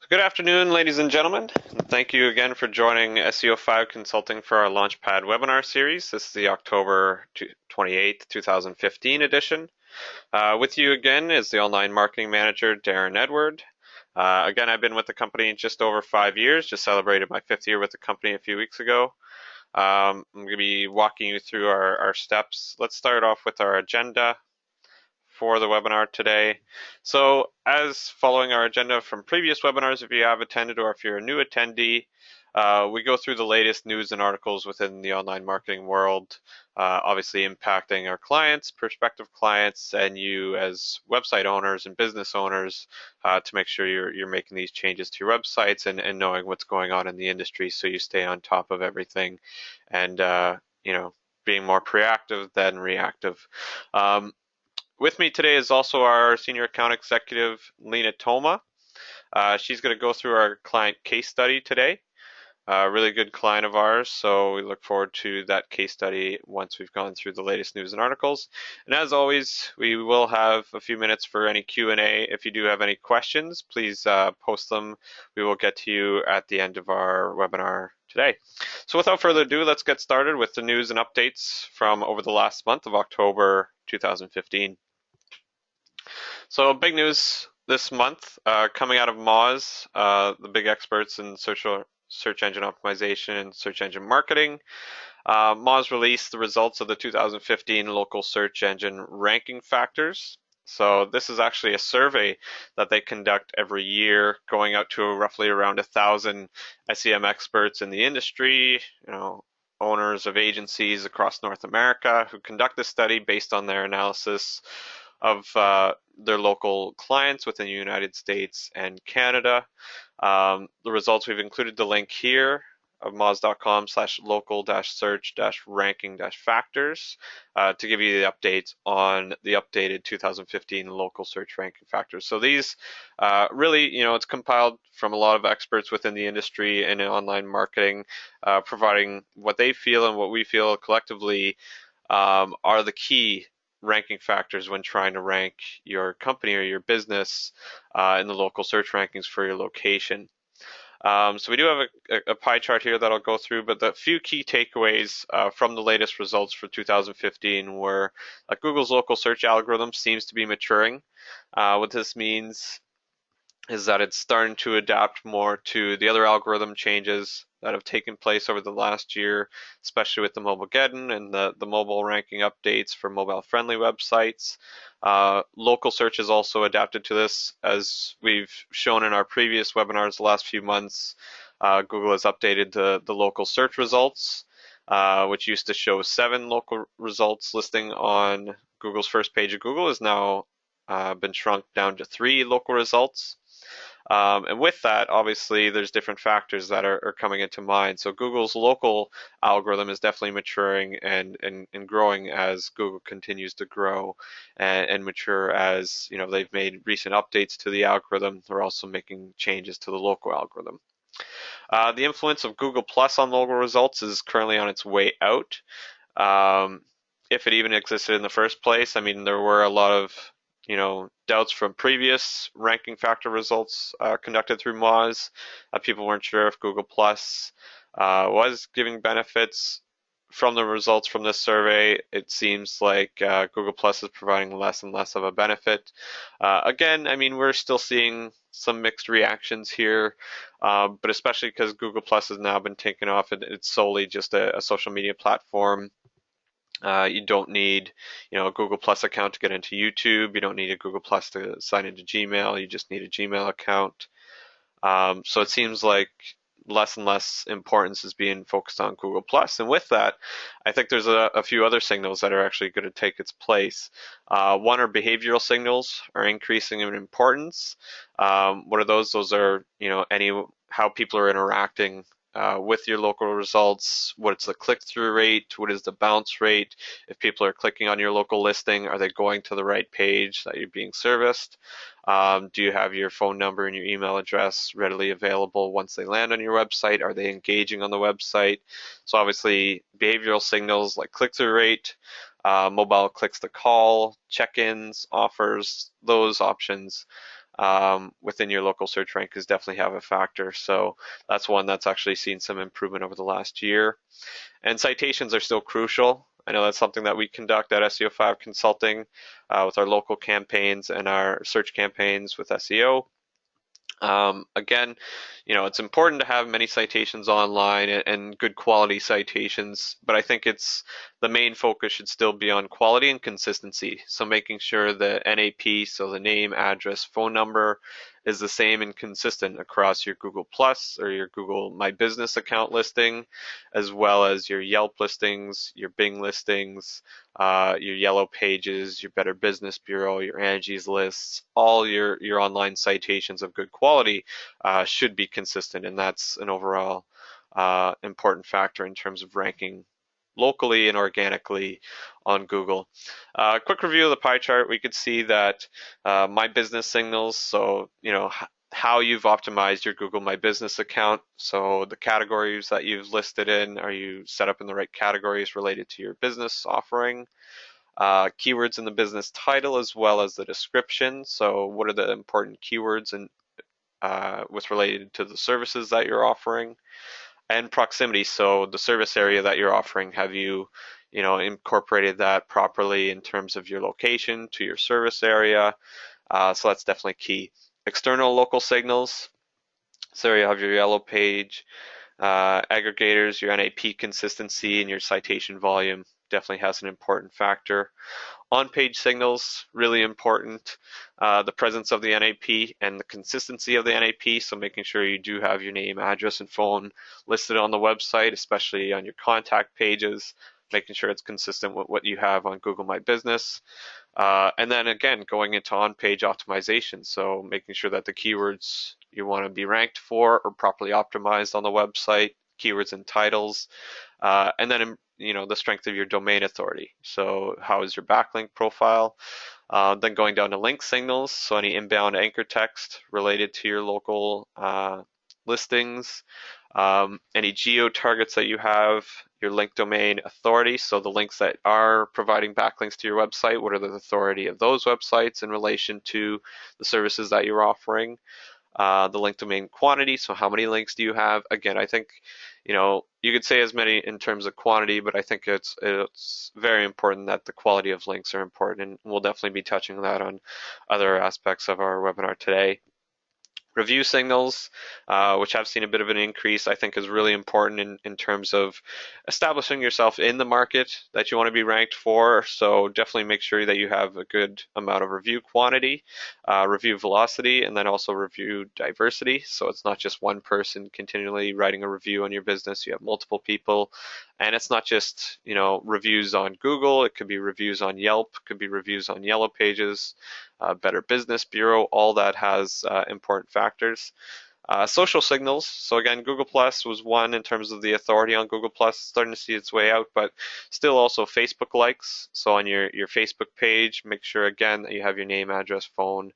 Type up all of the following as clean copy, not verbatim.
Good afternoon, ladies and gentlemen. Thank you again for joining SEO5 Consulting for our Launchpad Webinar Series. This is the October 28th, 2015 edition. With you again is the Online Marketing Manager, Darren Edward. Again, I've been with the company just over 5 years, just celebrated my 5th year with the company a few weeks ago. I'm going to be walking you through our steps. Let's start off with our agenda for the webinar today. So as following our agenda from previous webinars, if you have attended or if you're a new attendee, we go through the latest news and articles within the online marketing world, obviously impacting our clients, prospective clients, and you as website owners and business owners to make sure you're making these changes to your websites and knowing what's going on in the industry so you stay on top of everything and being more proactive than reactive. With me today is also our Senior Account Executive, Lena Toma. She's going to go through our client case study today. A really good client of ours, so we look forward to that case study once we've gone through the latest news and articles. And as always, we will have a few minutes for any Q&A. If you do have any questions, please post them. We will get to you at the end of our webinar today. So without further ado, let's get started with the news and updates from over the last month of October 2015. So big news this month coming out of Moz, the big experts in search engine optimization and search engine marketing. Moz released the results of the 2015 local search engine ranking factors. So this is actually a survey that they conduct every year, going out to roughly around 1,000 SEM experts in the industry, owners of agencies across North America who conduct this study based on their analysis of their local clients within the United States and Canada. The results, we've included the link here of moz.com/local-search-ranking-factors to give you the updates on the updated 2015 local search ranking factors. So these really, it's compiled from a lot of experts within the industry and in online marketing, providing what they feel and what we feel collectively are the key ranking factors when trying to rank your company or your business in the local search rankings for your location. So we do have a pie chart here that I'll go through, but the few key takeaways from the latest results for 2015 were Google's local search algorithm seems to be maturing. What this means is that it's starting to adapt more to the other algorithm changes that have taken place over the last year, especially with the Mobilegeddon and the mobile ranking updates for mobile-friendly websites. Local search is also adapted to this. As we've shown in our previous webinars the last few months, Google has updated the local search results, which used to show 7 local results listing on Google's first page of Google, has now been shrunk down to 3 local results. And with that, obviously, there's different factors that are coming into mind. So Google's local algorithm is definitely maturing and growing as Google continues to grow and mature as, they've made recent updates to the algorithm. They're also making changes to the local algorithm. The influence of Google Plus on local results is currently on its way out. If it even existed in the first place, there were a lot of doubts from previous ranking factor results conducted through Moz. People weren't sure if Google Plus was giving benefits. From the results from this survey, it seems like Google Plus is providing less and less of a benefit. Again, we're still seeing some mixed reactions here, but especially because Google Plus has now been taken off. It's solely just a social media platform. You don't need, a Google Plus account to get into YouTube. You don't need a Google Plus to sign into Gmail. You just need a Gmail account. So it seems like less and less importance is being focused on Google Plus. And with that, I think there's a few other signals that are actually going to take its place. One are behavioral signals are increasing in importance. What are those? Those are, how people are interacting with your local results. What's the click-through rate? What is the bounce rate? If people are clicking on your local listing, are they going to the right page that you're being serviced? Do you have your phone number and your email address readily available once they land on your website? Are they engaging on the website? So obviously behavioral signals like click-through rate, mobile clicks to call, check-ins, offers, those options within your local search rankings definitely have a factor. So that's one that's actually seen some improvement over the last year. And citations are still crucial. I know that's something that we conduct at SEO5 Consulting with our local campaigns and our search campaigns with SEO. Again, it's important to have many citations online and good quality citations, but I think the main focus should still be on quality and consistency. So making sure the NAP, so the name, address, phone number, is the same and consistent across your Google Plus or your Google My Business account listing, as well as your Yelp listings, your Bing listings, your Yellow Pages, your Better Business Bureau, your Angie's Lists, all your online citations of good quality should be consistent, and that's an overall important factor in terms of ranking locally and organically on Google. Quick review of the pie chart, we could see that My Business signals, so how you've optimized your Google My Business account. So the categories that you've listed in, are you set up in the right categories related to your business offering? Keywords in the business title as well as the description. So what are the important keywords and with related to the services that you're offering? And proximity, so the service area that you're offering, have you incorporated that properly in terms of your location to your service area? So that's definitely key. External local signals, so you have your Yellow Page, aggregators, your NAP consistency, and your citation volume definitely has an important factor. On-page signals, really important. The presence of the NAP and the consistency of the NAP, so making sure you do have your name, address, and phone listed on the website, especially on your contact pages, making sure it's consistent with what you have on Google My Business. And then again, going into on-page optimization, so making sure that the keywords you want to be ranked for are properly optimized on the website, keywords and titles, and then the strength of your domain authority. So how is your backlink profile? Then going down to link signals, so any inbound anchor text related to your local listings, any geo targets that you have, your link domain authority, so the links that are providing backlinks to your website, what are the authority of those websites in relation to the services that you're offering? The link domain quantity, so how many links do you have? Again, I think you could say as many in terms of quantity, but I think it's very important that the quality of links are important, and we'll definitely be touching on that on other aspects of our webinar today. Review signals, which have seen a bit of an increase, I think is really important in terms of establishing yourself in the market that you want to be ranked for. So definitely make sure that you have a good amount of review quantity, review velocity, and then also review diversity. So it's not just one person continually writing a review on your business. You have multiple people, and it's not just reviews on Google. It could be reviews on Yelp, could be reviews on Yellow Pages, Better Business Bureau. All that has important factors. Social signals. So again, Google Plus was one in terms of the authority on Google Plus, starting to see its way out, but still also Facebook likes. So on your Facebook page, make sure again that you have your name, address, phone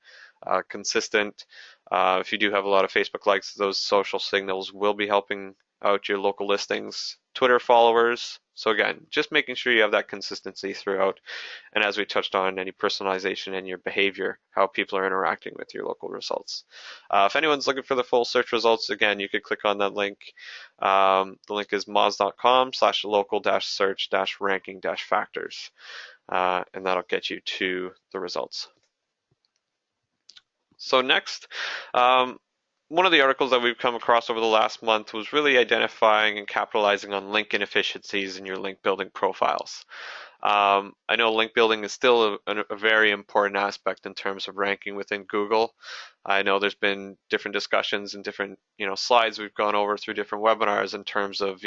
consistent. If you do have a lot of Facebook likes, those social signals will be helping out your local listings. Twitter followers. So again, just making sure you have that consistency throughout. And as we touched on, any personalization in your behavior, how people are interacting with your local results. If anyone's looking for the full search results, again, you could click on that link. The link is moz.com/local-search-ranking-factors. And that'll get you to the results. So next, one of the articles that we've come across over the last month was really identifying and capitalizing on link inefficiencies in your link building profiles. I know link building is still a very important aspect in terms of ranking within Google. I know there's been different discussions and different slides we've gone over through different webinars in terms of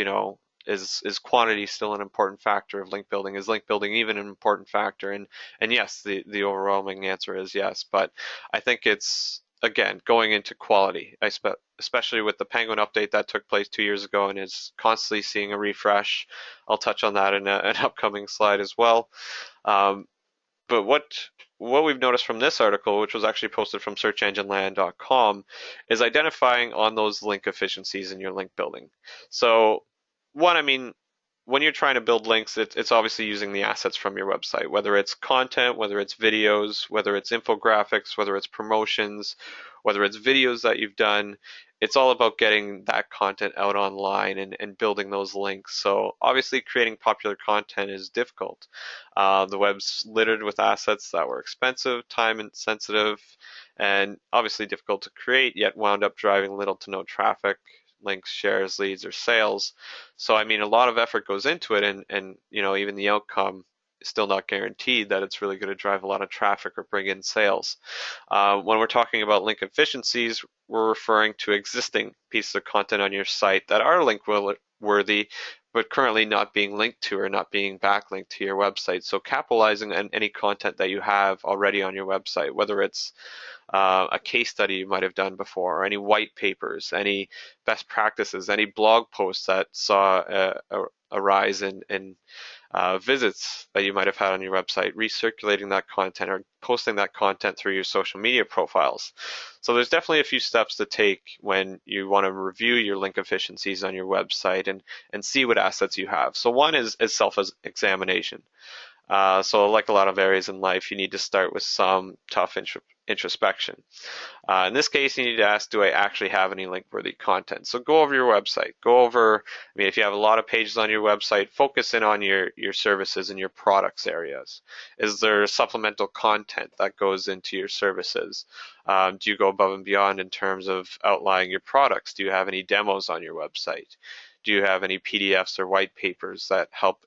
is quantity still an important factor of link building? Is link building even an important factor? And yes, the overwhelming answer is yes. But I think it's again going into quality, especially with the Penguin update that took place 2 years ago and is constantly seeing a refresh. I'll touch on that in an upcoming slide as well. But what we've noticed from this article, which was actually posted from searchengineland.com, is identifying on those link efficiencies in your link building. So one, I mean, when you're trying to build links, it's obviously using the assets from your website, whether it's content, whether it's videos, whether it's infographics, whether it's promotions, whether it's videos that you've done. It's all about getting that content out online and building those links. So obviously creating popular content is difficult. The web's littered with assets that were expensive, time sensitive, and obviously difficult to create, yet wound up driving little to no traffic, links, shares, leads, or sales. So I mean, a lot of effort goes into it, and even the outcome is still not guaranteed that it's really going to drive a lot of traffic or bring in sales. When we're talking about link efficiencies, we're referring to existing pieces of content on your site that are link worthy, but currently not being linked to or not being backlinked to your website. So capitalizing on any content that you have already on your website, whether it's a case study you might have done before, or any white papers, any best practices, any blog posts that saw a rise in visits that you might have had on your website, recirculating that content or posting that content through your social media profiles. So there's definitely a few steps to take when you want to review your link efficiencies on your website and see what assets you have. So one is self-examination. So like a lot of areas in life, you need to start with some tough introspection. In this case, you need to ask, do I actually have any link-worthy content? So go over your website. Go over, I mean, if you have a lot of pages on your website, focus in on your services and your products areas. Is there supplemental content that goes into your services? Do you go above and beyond in terms of outlining your products? Do you have any demos on your website? Do you have any PDFs or white papers that help,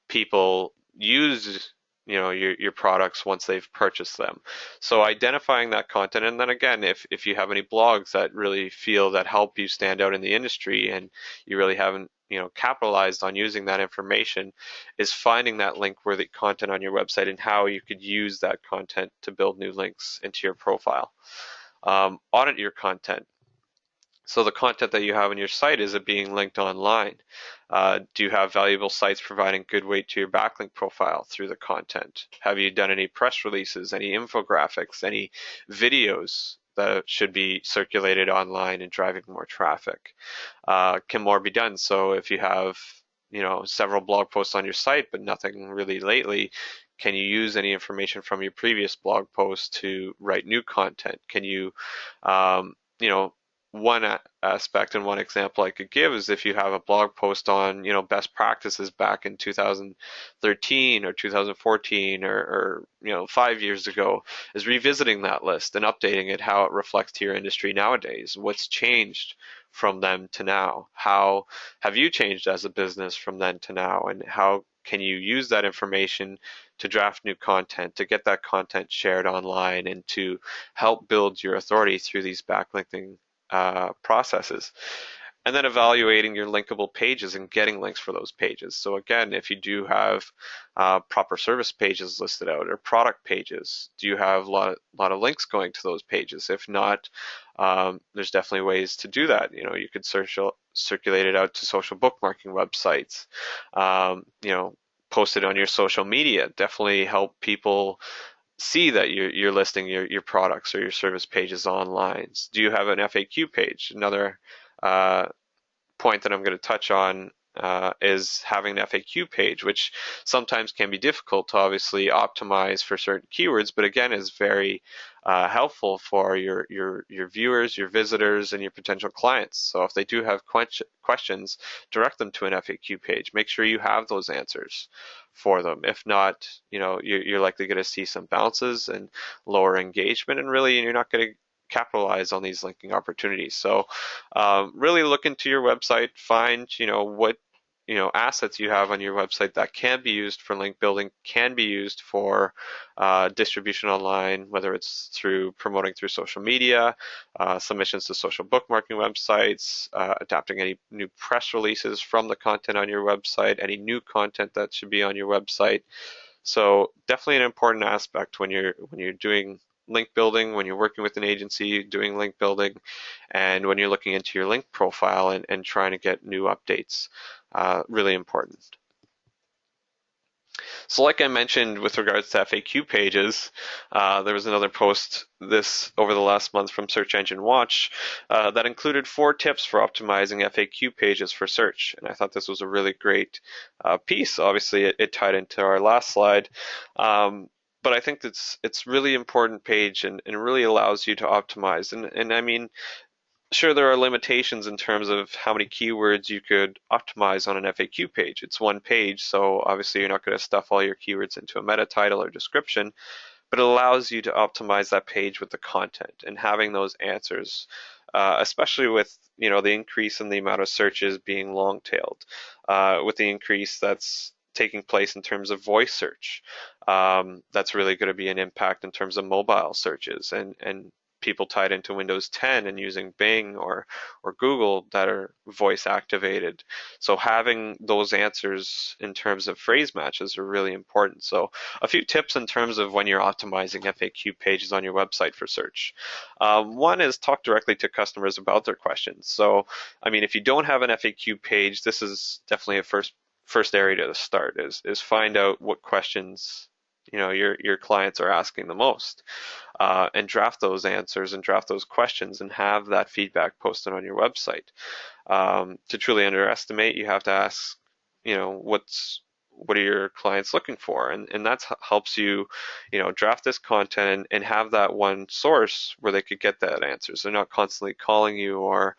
people use your products once they've purchased them? So identifying that content, and then again, if you have any blogs that really feel that help you stand out in the industry and you really haven't capitalized on using that information, is finding that link worthy content on your website and how you could use that content to build new links into your profile. Audit your content. So the content that you have on your site, is it being linked online? Do you have valuable sites providing good weight to your backlink profile through the content? Have you done any press releases, any infographics, any videos that should be circulated online and driving more traffic? Can more be done? So if you have several blog posts on your site but nothing really lately, can you use any information from your previous blog post to write new content? Can you one aspect and one example I could give is if you have a blog post on, best practices back in 2013 or 2014 or 5 years ago, is revisiting that list and updating it, how it reflects to your industry nowadays. What's changed from then to now? How have you changed as a business from then to now? And how can you use that information to draft new content, to get that content shared online, and to help build your authority through these backlinking processes? And then evaluating your linkable pages and getting links for those pages. So again, if you do have proper service pages listed out or product pages, do you have a lot of links going to those pages? If not, there's definitely ways to do that. You could circulate it out to social bookmarking websites. Post it on your social media. Definitely help people see that you're listing your products or your service pages online. Do you have an FAQ page? Another point that I'm going to touch on is having an FAQ page, which sometimes can be difficult to obviously optimize for certain keywords, but again is very helpful for your viewers, your visitors, and your potential clients. So if they do have questions, direct them to an FAQ page. Make sure you have those answers for them. If not, you're likely going to see some bounces and lower engagement, and really you're not going to capitalize on these linking opportunities. So really look into your website, find what assets you have on your website that can be used for link building, can be used for distribution online, whether it's through promoting through social media, submissions to social bookmarking websites, adapting any new press releases from the content on your website, any new content that should be on your website. So definitely an important aspect when you're doing link building, when you're working with an agency doing link building, and when you're looking into your link profile and trying to get new updates. Really important. So like I mentioned with regards to FAQ pages, there was another post this over the last month from Search Engine Watch that included 4 tips for optimizing FAQ pages for search. And I thought this was a really great piece. Obviously, it tied into our last slide. But I think it's really important page and really allows you to optimize. And I mean, sure, there are limitations in terms of how many keywords you could optimize on an FAQ page. It's one page, so obviously you're not going to stuff all your keywords into a meta title or description, but it allows you to optimize that page with the content and having those answers, especially with the increase in the amount of searches being long-tailed, with the increase that's taking place in terms of voice search. That's really going to be an impact in terms of mobile searches and people tied into Windows 10 and using Bing or Google that are voice activated. So having those answers in terms of phrase matches are really important. So a few tips in terms of when you're optimizing FAQ pages on your website for search. One is talk directly to customers about their questions. So, I mean, if you don't have an FAQ page, this is definitely a first area to start is find out what questions your clients are asking the most, and draft those answers and draft those questions and have that feedback posted on your website. To truly underestimate, you have to ask, what are your clients looking for, and that helps you, draft this content and have that one source where they could get that answer. So they're not constantly calling you or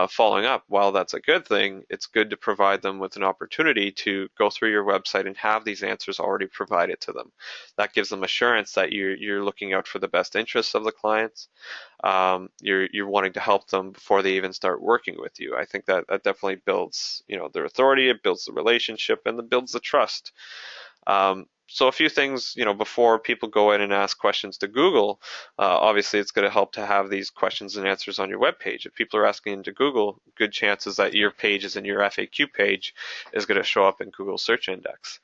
following up. While that's a good thing, it's good to provide them with an opportunity to go through your website and have these answers already provided to them. That gives them assurance that you're looking out for the best interests of the clients. You're wanting to help them before they even start working with you. I think that definitely builds their authority, it builds the relationship, and it builds the trust. So a few things, before people go in and ask questions to Google, obviously it's going to help to have these questions and answers on your web page. If people are asking into Google, good chances that your pages and your FAQ page is going to show up in Google search index.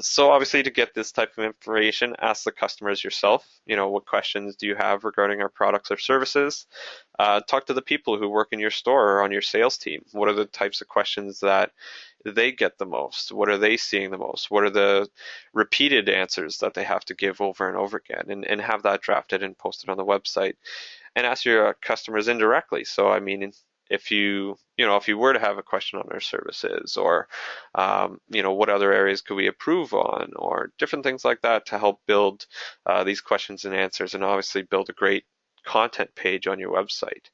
So obviously to get this type of information, ask the customers yourself, what questions do you have regarding our products or services? Talk to the people who work in your store or on your sales team. What are the types of questions that they get the most? What are they seeing the most? What are the repeated answers that they have to give over and over again? And have that drafted and posted on the website. And ask your customers indirectly. So, I mean, if you were to have a question on our services, or what other areas could we improve on, or different things like that to help build these questions and answers, and obviously build a great content page on your website.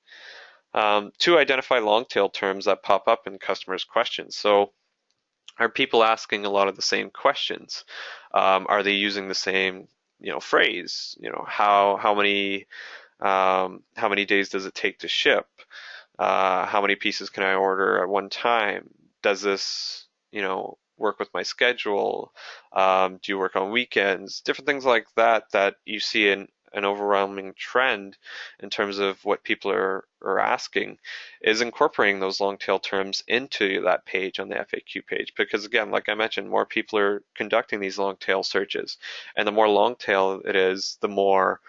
To identify long tail terms that pop up in customers' questions. So are people asking a lot of the same questions? Are they using the same phrase? How many days does it take to ship? How many pieces can I order at one time? Does this work with my schedule? Do you work on weekends? Different things like that you see in an overwhelming trend in terms of what people are asking, is incorporating those long tail terms into that page on the FAQ page. Because again, like I mentioned, more people are conducting these long tail searches, and the more long tail it is, the more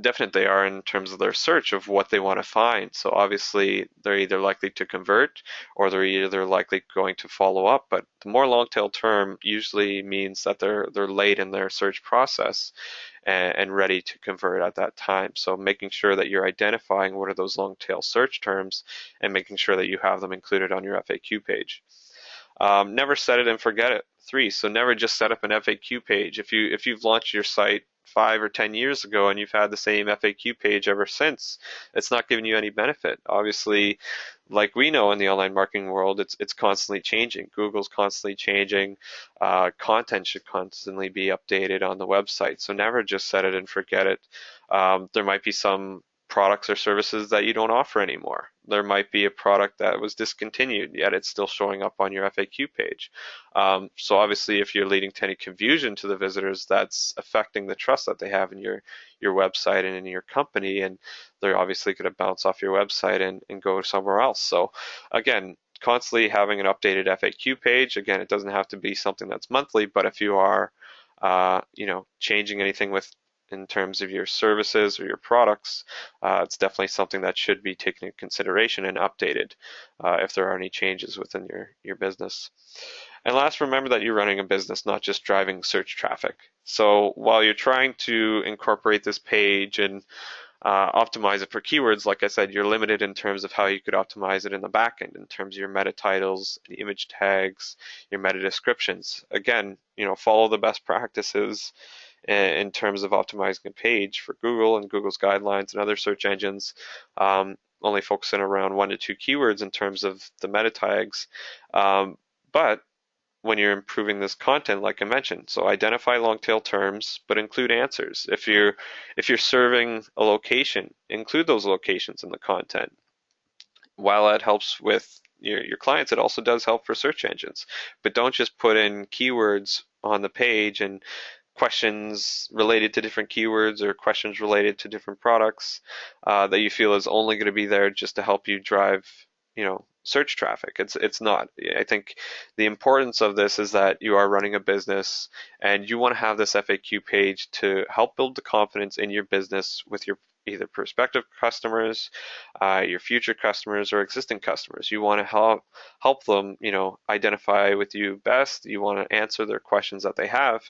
definite they are in terms of their search of what they want to find. So obviously they're either likely to convert or they're either likely going to follow up. But the more long tail term usually means that they're late in their search process and ready to convert at that time. So making sure that you're identifying what are those long tail search terms and making sure that you have them included on your FAQ page. Never set it and forget it. 3, so never just set up an FAQ page. If you've launched your site 5 or 10 years ago and you've had the same FAQ page ever since, it's not giving you any benefit. Obviously, like we know in the online marketing world, it's constantly changing. Google's constantly changing. Content should constantly be updated on the website. So never just set it and forget it. There might be some products or services that you don't offer anymore. There might be a product that was discontinued, yet it's still showing up on your FAQ page. So obviously, if you're leading to any confusion to the visitors, that's affecting the trust that they have in your website and in your company, and they're obviously going to bounce off your website and go somewhere else. So again, constantly having an updated FAQ page. Again, it doesn't have to be something that's monthly, but if you are changing anything with in terms of your services or your products, it's definitely something that should be taken into consideration and updated if there are any changes within your business. And last, remember that you're running a business, not just driving search traffic. So while you're trying to incorporate this page and optimize it for keywords, like I said, you're limited in terms of how you could optimize it in the back end, in terms of your meta titles, the image tags, your meta descriptions. Again, follow the best practices in terms of optimizing a page for Google and Google's guidelines and other search engines. Only focusing around 1 to 2 keywords in terms of the meta tags. But when you're improving this content, like I mentioned, so identify long tail terms, but include answers. If you're serving a location, include those locations in the content. While that helps with your clients, it also does help for search engines. But don't just put in keywords on the page and questions related to different keywords or questions related to different products that you feel is only going to be there just to help you drive, search traffic. It's not. I think the importance of this is that you are running a business and you want to have this FAQ page to help build the confidence in your business with your either prospective customers, your future customers, or existing customers. You want to help them, identify with you best. You want to answer their questions that they have,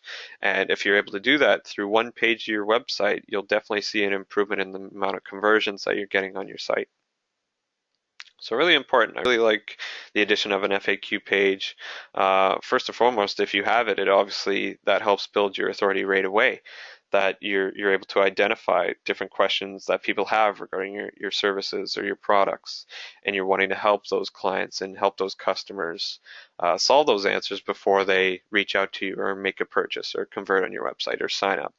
and if you're able to do that through one page of your website, you'll definitely see an improvement in the amount of conversions that you're getting on your site. So really important. I really like the addition of an FAQ page. First and foremost, if you have it, obviously that helps build your authority right away. That you're able to identify different questions that people have regarding your services or your products, and you're wanting to help those clients and help those customers solve those answers before they reach out to you or make a purchase or convert on your website or sign up.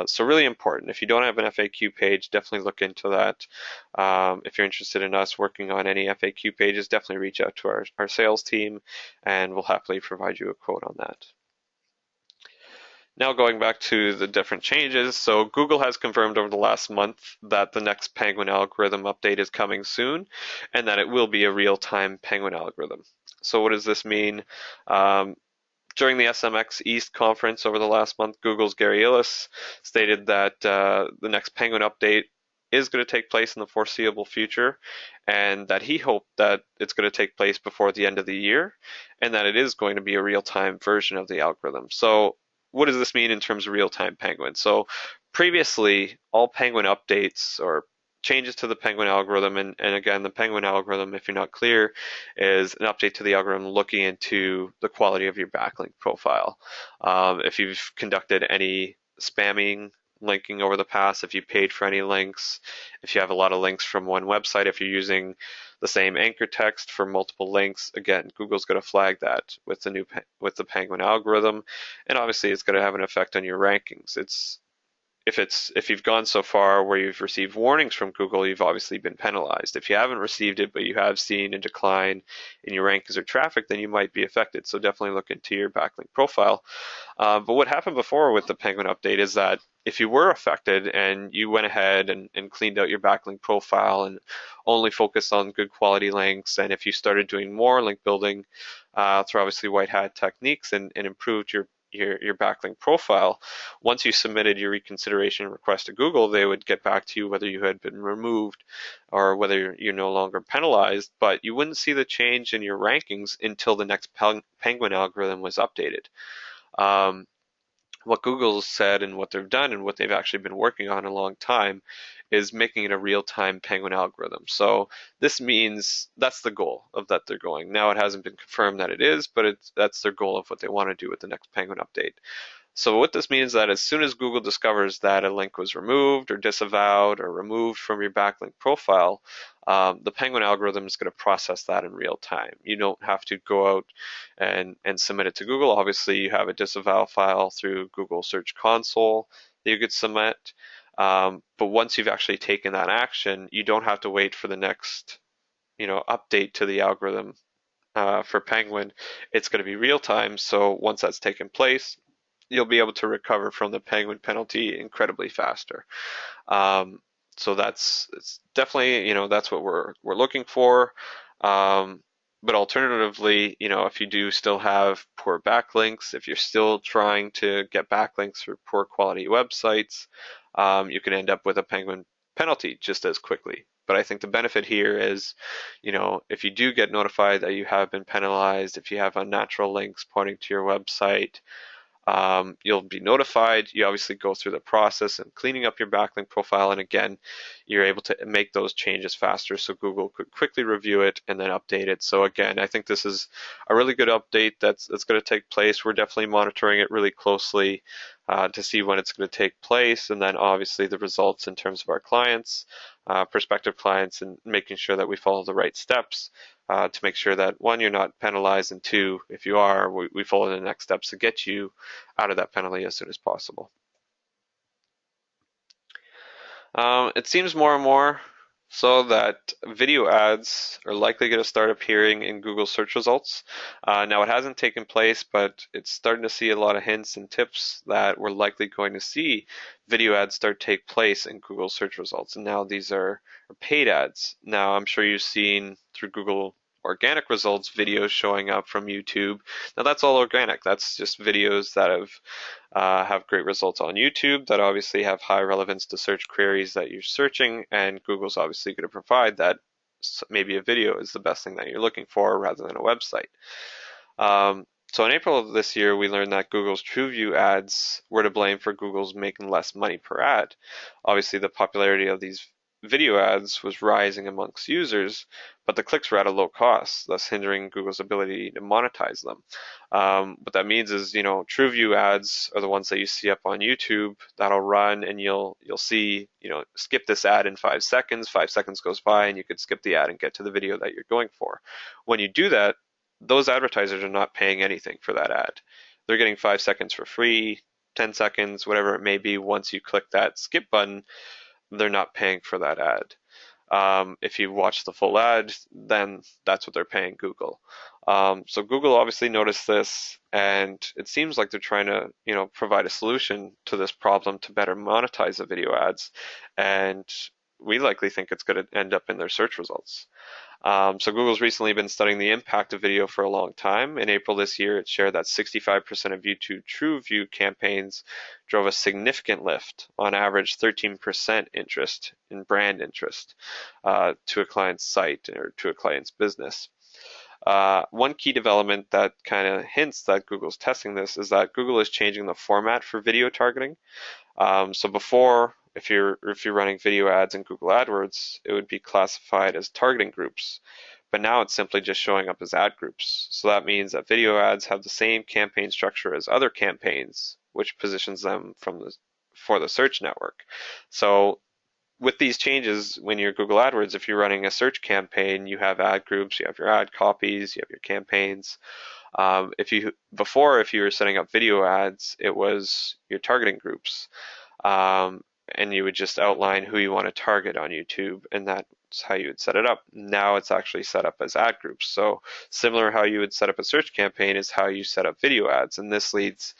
So really important. If you don't have an FAQ page, definitely look into that. If you're interested in us working on any FAQ pages, definitely reach out to our sales team, and we'll happily provide you a quote on that. Now going back to the different changes, so Google has confirmed over the last month that the next Penguin algorithm update is coming soon, and that it will be a real-time Penguin algorithm. So what does this mean? During the SMX East conference over the last month, Google's Gary Illis stated that the next Penguin update is going to take place in the foreseeable future, and that he hoped that it's going to take place before the end of the year, and that it is going to be a real-time version of the algorithm. So what does this mean in terms of real-time Penguin? So previously, all Penguin updates or changes to the Penguin algorithm, and again, the Penguin algorithm, if you're not clear, is an update to the algorithm looking into the quality of your backlink profile. If you've conducted any spamming linking over the past, if you paid for any links, if you have a lot of links from one website, if you're using the same anchor text for multiple links, again, Google's going to flag that with the Penguin algorithm, and obviously it's going to have an effect on your rankings. If you've gone so far where you've received warnings from Google, you've obviously been penalized. If you haven't received it, but you have seen a decline in your rankings or traffic, then you might be affected. So definitely look into your backlink profile. But what happened before with the Penguin update is that if you were affected and you went ahead and cleaned out your backlink profile and only focused on good quality links, and if you started doing more link building through obviously white hat techniques and improved your backlink profile, once you submitted your reconsideration request to Google, they would get back to you whether you had been removed or whether you're no longer penalized, but you wouldn't see the change in your rankings until the next Penguin algorithm was updated. What Google said and what they've done and what they've actually been working on a long time is making it a real-time Penguin algorithm. So this means that's the goal of that they're going. Now it hasn't been confirmed that it is, but that's their goal of what they want to do with the next Penguin update. So what this means is that as soon as Google discovers that a link was removed or disavowed or removed from your backlink profile, the Penguin algorithm is going to process that in real time. You don't have to go out and submit it to Google. Obviously, you have a disavow file through Google Search Console that you could submit. But once you've actually taken that action, you don't have to wait for the next, update to the algorithm for Penguin. It's going to be real time. So once that's taken place, you'll be able to recover from the Penguin penalty incredibly faster. So it's definitely, that's what we're looking for. But But alternatively, if you do still have poor backlinks, if you're still trying to get backlinks for poor quality websites, you can end up with a penguin penalty just as quickly. But I think the benefit here is, if you do get notified that you have been penalized, if you have unnatural links pointing to your website, you'll be notified. You obviously go through the process and cleaning up your backlink profile. And again, you're able to make those changes faster so Google could quickly review it and then update it. So again, I think this is a really good update that's going to take place. We're definitely monitoring it really closely to see when it's going to take place. And then obviously the results in terms of our clients, prospective clients, and making sure that we follow the right steps to make sure that one, you're not penalized, and two, if you are, we follow the next steps to get you out of that penalty as soon as possible. It seems more and more so that video ads are likely going to start appearing in Google search results. Now, it hasn't taken place, but it's starting to see a lot of hints and tips that we're likely going to see video ads start to take place in Google search results. And now these are paid ads. Now, I'm sure you've seen through Google organic results videos showing up from YouTube. Now that's all organic. That's just videos that have great results on YouTube that obviously have high relevance to search queries that you're searching, and Google's obviously going to provide that maybe a video is the best thing that you're looking for rather than a website. So in April of this year, we learned that Google's TrueView ads were to blame for Google's making less money per ad. Obviously, the popularity of these video ads was rising amongst users, but the clicks were at a low cost, thus hindering Google's ability to monetize them. What that means is, TrueView ads are the ones that you see up on YouTube that'll run, and you'll see, skip this ad in 5 seconds. 5 seconds goes by, and you could skip the ad and get to the video that you're going for. When you do that, those advertisers are not paying anything for that ad. They're getting 5 seconds for free, 10 seconds, whatever it may be. Once you click that skip button, they're not paying for that ad. If you watch the full ad, then that's what they're paying Google. So Google obviously noticed this, and it seems like they're trying to, provide a solution to this problem to better monetize the video ads. And we likely think it's going to end up in their search results. So Google's recently been studying the impact of video for a long time. In April this year, it shared that 65% of YouTube TrueView campaigns drove a significant lift, on average 13% interest in brand interest to a client's site or to a client's business. One key development that kind of hints that Google's testing this is that Google is changing the format for video targeting. So before, if you're running video ads in Google AdWords, it would be classified as targeting groups, but now it's simply just showing up as ad groups. So that means that video ads have the same campaign structure as other campaigns, which positions them for the search network. So with these changes, when you're Google AdWords, if you're running a search campaign, you have ad groups, you have your ad copies, you have your campaigns. If you were setting up video ads, it was your targeting groups. And you would just outline who you want to target on YouTube, and that's how you would set it up. Now it's actually set up as ad groups. So similar how you would set up a search campaign is how you set up video ads. And this leads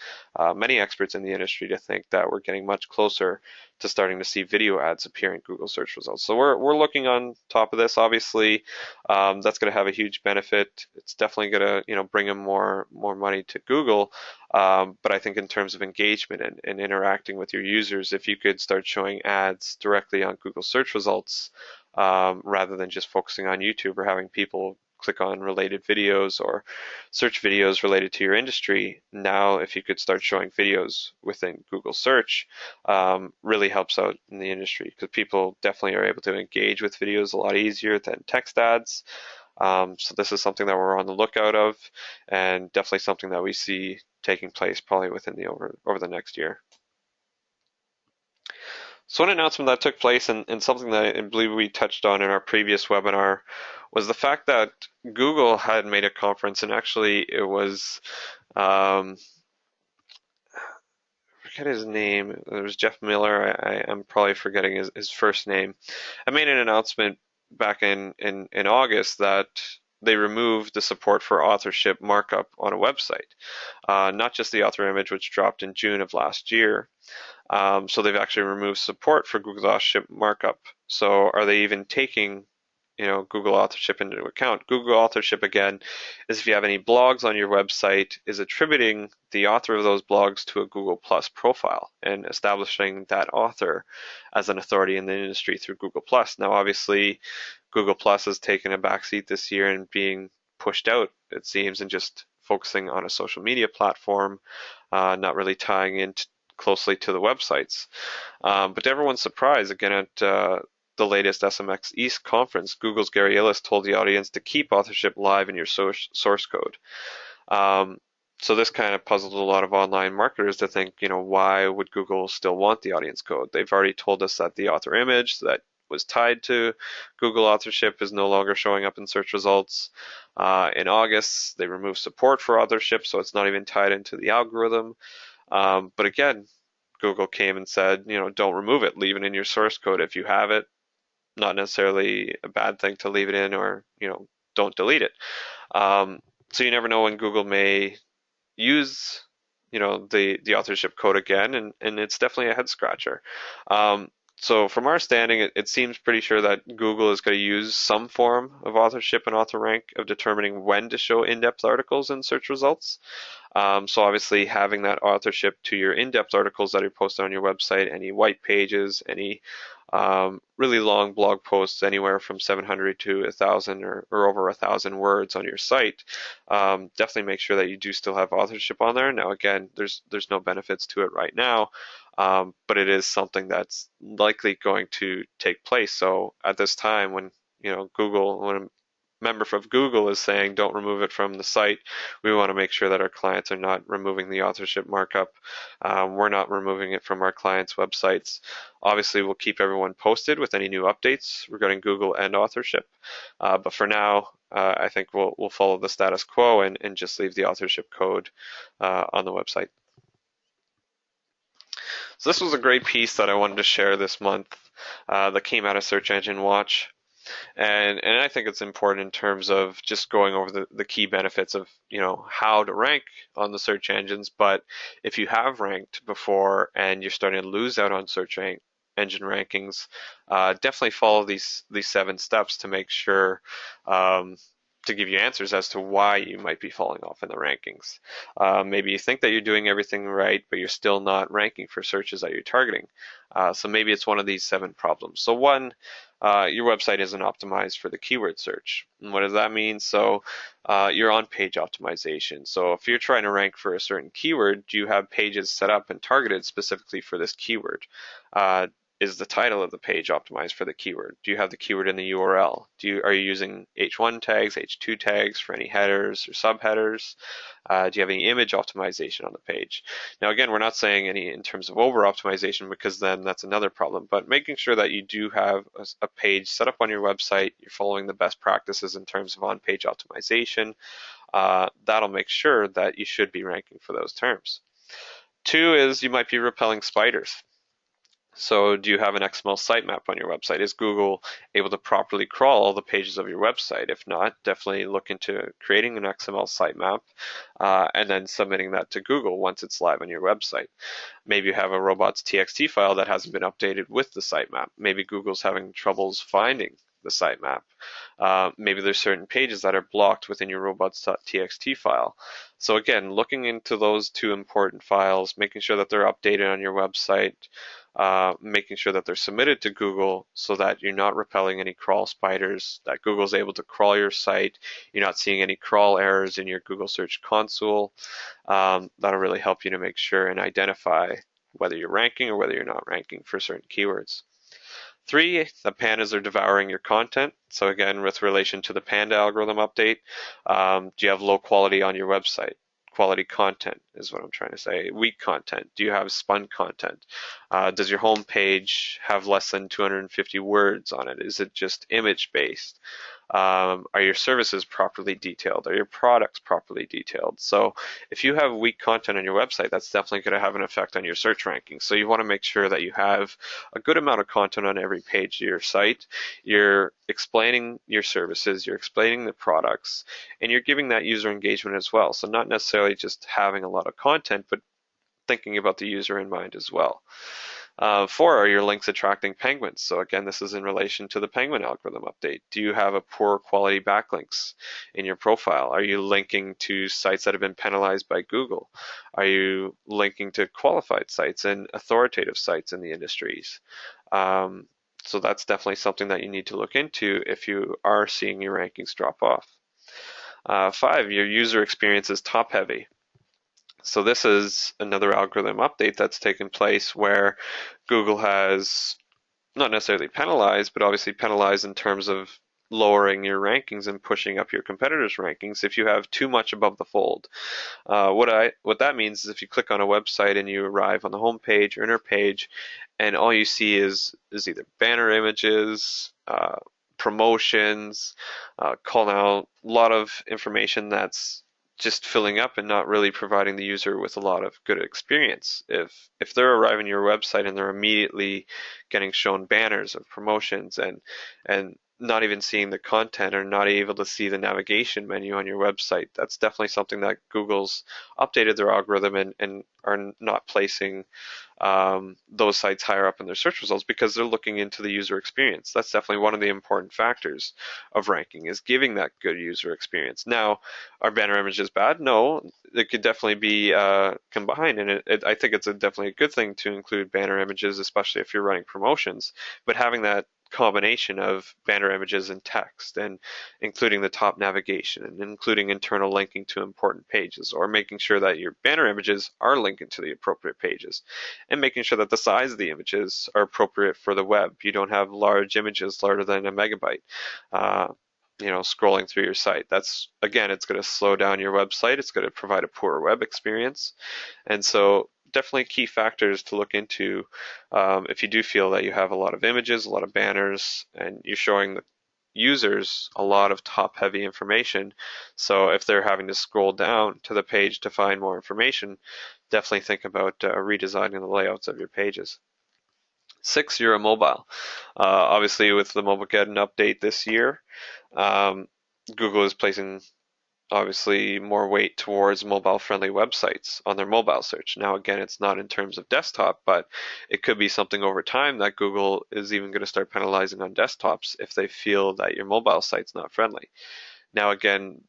many experts in the industry to think that we're getting much closer to starting to see video ads appear in Google search results. So we're looking on top of this. Obviously, that's going to have a huge benefit. It's definitely going to bring in more money to Google. But I think in terms of engagement and interacting with your users, if you could start showing ads directly on Google search results rather than just focusing on YouTube or having people click on related videos or search videos related to your industry. Now, if you could start showing videos within Google search, really helps out in the industry, because people definitely are able to engage with videos a lot easier than text ads. So this is something that we're on the lookout of, and definitely something that we see taking place probably within over the next year. So one announcement that took place, and something that I believe we touched on in our previous webinar, was the fact that Google had made a conference, and actually it was, I forget his name, it was Jeff Miller, I'm probably forgetting his first name. I made an announcement back in August that they removed the support for authorship markup on a website, not just the author image, which dropped in June of last year. So they've actually removed support for Google authorship markup. So are they even taking Google authorship into account. Google authorship, again, is if you have any blogs on your website, is attributing the author of those blogs to a Google Plus profile and establishing that author as an authority in the industry through Google Plus. Now, obviously, Google Plus has taken a backseat this year and being pushed out, it seems, and just focusing on a social media platform, not really tying in closely to the websites. But to everyone's surprise, again, at the latest SMX East conference, Google's Gary Illis told the audience to keep authorship live in your source code. So this kind of puzzled a lot of online marketers to think, why would Google still want the audience code? They've already told us that the author image that was tied to Google authorship is no longer showing up in search results. In August, they removed support for authorship, so it's not even tied into the algorithm. But again, Google came and said, don't remove it, leave it in your source code if you have it. Not necessarily a bad thing to leave it in, or don't delete it. So you never know when Google may use the authorship code again, and it's definitely a head scratcher. So from our standing, it seems pretty sure that Google is going to use some form of authorship and author rank of determining when to show in-depth articles in search results. So obviously having that authorship to your in-depth articles that are posted on your website, any white pages, any really long blog posts, anywhere from 700 to 1,000 or over 1,000 words on your site, definitely make sure that you do still have authorship on there. Now, again, there's no benefits to it right now, but it is something that's likely going to take place. So at this time, when when a member of Google is saying don't remove it from the site, we want to make sure that our clients are not removing the authorship markup. We're not removing it from our clients' websites. Obviously, we'll keep everyone posted with any new updates regarding Google and authorship. But for now, I think we'll follow the status quo and just leave the authorship code on the website. So this was a great piece that I wanted to share this month that came out of Search Engine Watch. And I think it's important in terms of just going over the key benefits of how to rank on the search engines. But if you have ranked before and you're starting to lose out on engine rankings, definitely follow these 7 steps to make sure to give you answers as to why you might be falling off in the rankings. Maybe you think that you're doing everything right, but you're still not ranking for searches that you're targeting. So maybe it's one of these 7 problems. So one, your website isn't optimized for the keyword search. And what does that mean? So your on-page optimization. So if you're trying to rank for a certain keyword, do you have pages set up and targeted specifically for this keyword? Is the title of the page optimized for the keyword? Do you have the keyword in the URL? Are you using H1 tags, H2 tags for any headers or subheaders? Do you have any image optimization on the page? Now, again, we're not saying any in terms of over optimization, because then that's another problem, but making sure that you do have a page set up on your website, you're following the best practices in terms of on-page optimization, that'll make sure that you should be ranking for those terms. 2 is you might be repelling spiders. So do you have an XML sitemap on your website? Is Google able to properly crawl all the pages of your website? If not, definitely look into creating an XML sitemap and then submitting that to Google once it's live on your website. Maybe you have a robots.txt file that hasn't been updated with the sitemap. Maybe Google's having troubles finding the sitemap. Maybe there's certain pages that are blocked within your robots.txt file. So again, looking into those 2 important files, making sure that they're updated on your website, making sure that they're submitted to Google so that you're not repelling any crawl spiders, that Google's able to crawl your site, you're not seeing any crawl errors in your Google Search Console. That'll really help you to make sure and identify whether you're ranking or whether you're not ranking for certain keywords. 3, the pandas are devouring your content. So again, with relation to the Panda algorithm update, do you have low quality on your website? Quality content is what I'm trying to say. Weak content. Do you have spun content? Does your home page have less than 250 words on it? Is it just image based? Are your services properly detailed? Are your products properly detailed? So if you have weak content on your website, that's definitely going to have an effect on your search rankings. So you want to make sure that you have a good amount of content on every page of your site. You're explaining your services, you're explaining the products, and you're giving that user engagement as well. So not necessarily just having a lot of content, but thinking about the user in mind as well. 4 are your links attracting penguins. So again, this is in relation to the penguin algorithm update. Do you have a poor quality backlinks in your profile? Are you linking to sites that have been penalized by Google? Are you linking to qualified sites and authoritative sites in the industries? Um, so that's definitely something that you need to look into if you are seeing your rankings drop off. 5, your user experience is top heavy. So this is another algorithm update that's taken place where Google has not necessarily penalized, but obviously penalized in terms of lowering your rankings and pushing up your competitors' rankings if you have too much above the fold. What that means is if you click on a website and you arrive on the home page or inner page, and all you see is either banner images, promotions, call out, a lot of information that's just filling up and not really providing the user with a lot of good experience. If they're arriving at your website and they're immediately getting shown banners of promotions and not even seeing the content or not able to see the navigation menu on your website, that's definitely something that Google's updated their algorithm and are not placing those sites higher up in their search results because they're looking into the user experience. That's definitely one of the important factors of ranking, is giving that good user experience. Now, are banner images bad? No, it could definitely be combined, and I think it's definitely a good thing to include banner images, especially if you're running promotions. But having that combination of banner images and text, and including the top navigation, and including internal linking to important pages, or making sure that your banner images are linking to the appropriate pages, and making sure that the size of the images are appropriate for the web. You don't have large images larger than a megabyte. Uh, scrolling through your site. That's, again, it's going to slow down your website. It's going to provide a poor web experience. And so definitely key factors to look into if you do feel that you have a lot of images, a lot of banners, and you're showing the users a lot of top heavy information. So if they're having to scroll down to the page to find more information, definitely think about redesigning the layouts of your pages. 6, you're a mobile. Obviously, with the Mobilegeddon update this year, Google is placing obviously more weight towards mobile friendly websites on their mobile search. Now, again, it's not in terms of desktop, but it could be something over time that Google is even going to start penalizing on desktops if they feel that your mobile site's not friendly. Now, again,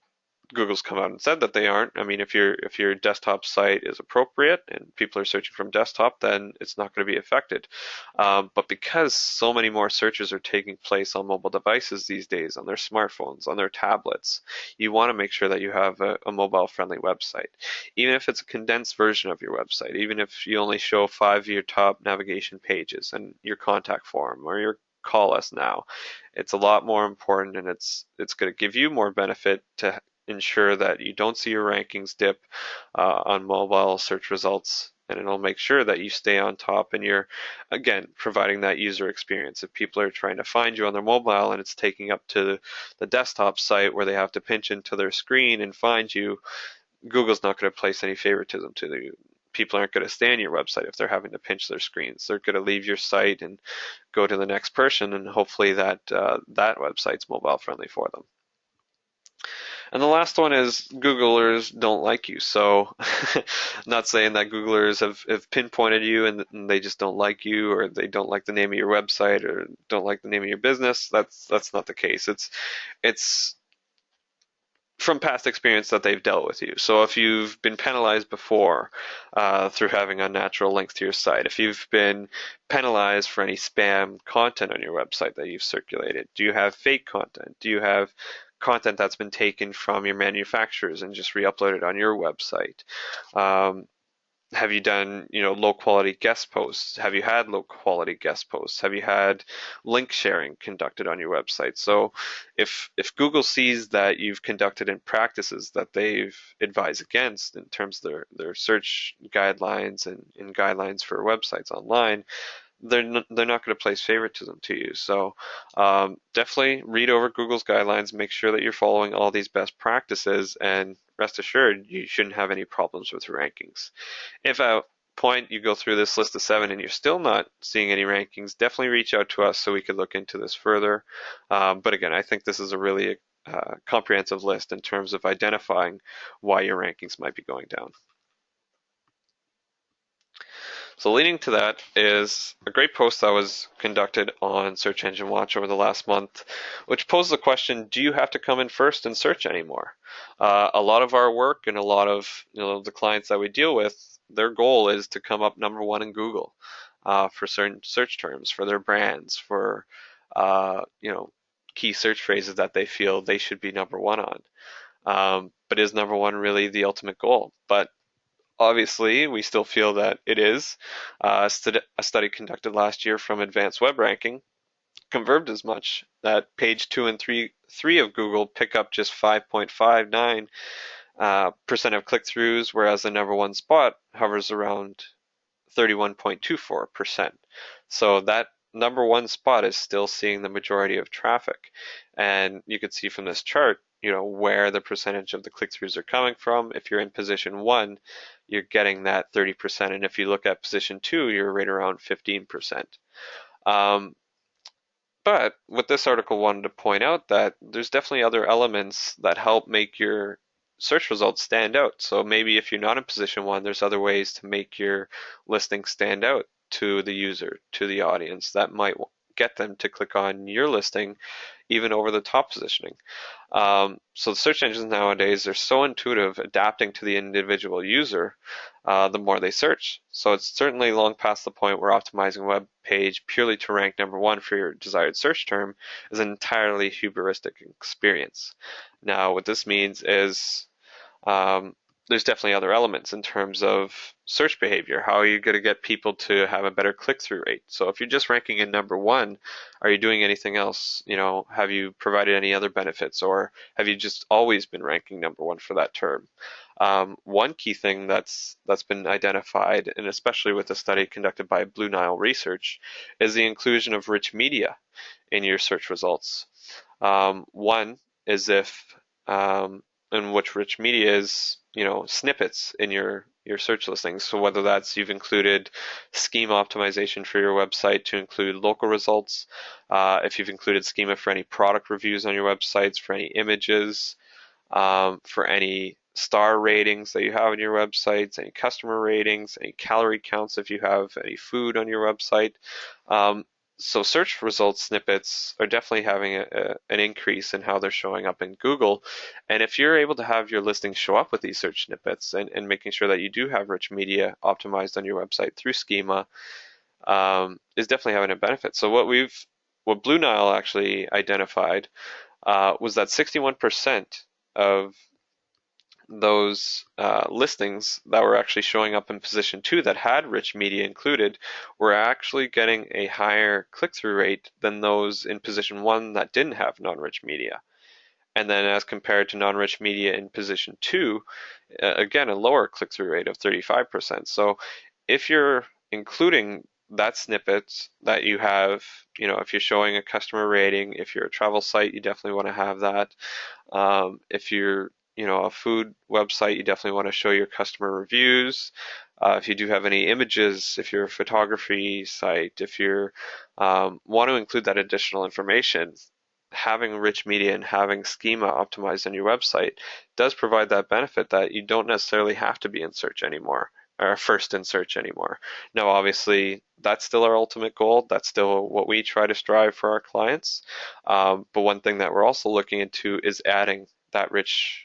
Google's come out and said that they aren't. I mean, if your desktop site is appropriate and people are searching from desktop, then it's not going to be affected. But because so many more searches are taking place on mobile devices these days, on their smartphones, on their tablets, you want to make sure that you have a mobile-friendly website. Even if it's a condensed version of your website, even if you only show 5 of your top navigation pages and your contact form or your call us now, it's a lot more important, and it's going to give you more benefit to ensure that you don't see your rankings dip on mobile search results, and it'll make sure that you stay on top and you're, again, providing that user experience. If people are trying to find you on their mobile and it's taking up to the desktop site where they have to pinch into their screen and find you, Google's not going to place any favoritism to you. People aren't going to stay on your website if they're having to pinch their screens. They're going to leave your site and go to the next person, and hopefully that website's mobile friendly for them. And the last one is Googlers don't like you. So not saying that Googlers have pinpointed you and they just don't like you, or they don't like the name of your website, or don't like the name of your business. That's not the case. It's from past experience that they've dealt with you. So if you've been penalized before through having unnatural links to your site, if you've been penalized for any spam content on your website that you've circulated, do you have fake content? Do you have content that's been taken from your manufacturers and just re-uploaded on your website? Have you done, low quality guest posts? Have you had low quality guest posts? Have you had link sharing conducted on your website? So if Google sees that you've conducted in practices that they've advised against in terms of their search guidelines and guidelines for websites online, they're not going to place favoritism to you. So definitely read over Google's guidelines, make sure that you're following all these best practices, and rest assured you shouldn't have any problems with rankings. If at a point you go through this list of 7 and you're still not seeing any rankings, definitely reach out to us so we could look into this further. But again, I think this is a really comprehensive list in terms of identifying why your rankings might be going down. So leading to that is a great post that was conducted on Search Engine Watch over the last month, which posed the question, do you have to come in first in search anymore? A lot of our work and a lot of the clients that we deal with, their goal is to come up number one in Google for certain search terms, for their brands, for key search phrases that they feel they should be number one on. But is number one really the ultimate goal? But obviously, we still feel that it is. A study conducted last year from Advanced Web Ranking confirmed as much, that page 2 and 3 of Google pick up just 5.59% of click-throughs, whereas the number one spot hovers around 31.24%. So that number one spot is still seeing the majority of traffic. And you can see from this chart, where the percentage of the click-throughs are coming from. If you're in position 1, you're getting that 30%. And if you look at position 2, you're right around 15%. But what this article wanted to point out, that there's definitely other elements that help make your search results stand out. So maybe if you're not in position 1, there's other ways to make your listing stand out to the user, to the audience, that might get them to click on your listing even over the top positioning. So the search engines nowadays are so intuitive, adapting to the individual user the more they search. So it's certainly long past the point where optimizing a web page purely to rank number one for your desired search term is an entirely hubristic experience. Now, what this means is there's definitely other elements in terms of search behavior. How are you going to get people to have a better click-through rate? So if you're just ranking in number one, are you doing anything else? Have you provided any other benefits, or have you just always been ranking number one for that term? One key thing that's been identified, and especially with a study conducted by Blue Nile Research, is the inclusion of rich media in your search results. One is in which rich media is, snippets in your search listings. So whether that's you've included schema optimization for your website to include local results, if you've included schema for any product reviews on your websites, for any images, for any star ratings that you have on your websites, any customer ratings, any calorie counts if you have any food on your website. So search results snippets are definitely having an increase in how they're showing up in Google. And if you're able to have your listings show up with these search snippets and making sure that you do have rich media optimized on your website through schema, is definitely having a benefit. So what Blue Nile actually identified was that 61% of those listings that were actually showing up in position 2 that had rich media included were actually getting a higher click-through rate than those in position 1 that didn't have non-rich media. And then as compared to non-rich media in position 2, again, a lower click-through rate of 35%. So if you're including that snippet that you have, if you're showing a customer rating, if you're a travel site, you definitely want to have that. If you're a food website, you definitely want to show your customer reviews. If you do have any images, if you're a photography site, if you want to include that additional information, having rich media and having schema optimized on your website does provide that benefit that you don't necessarily have to be in search anymore, or first in search anymore. Now, obviously, that's still our ultimate goal. That's still what we try to strive for our clients. But one thing that we're also looking into is adding that rich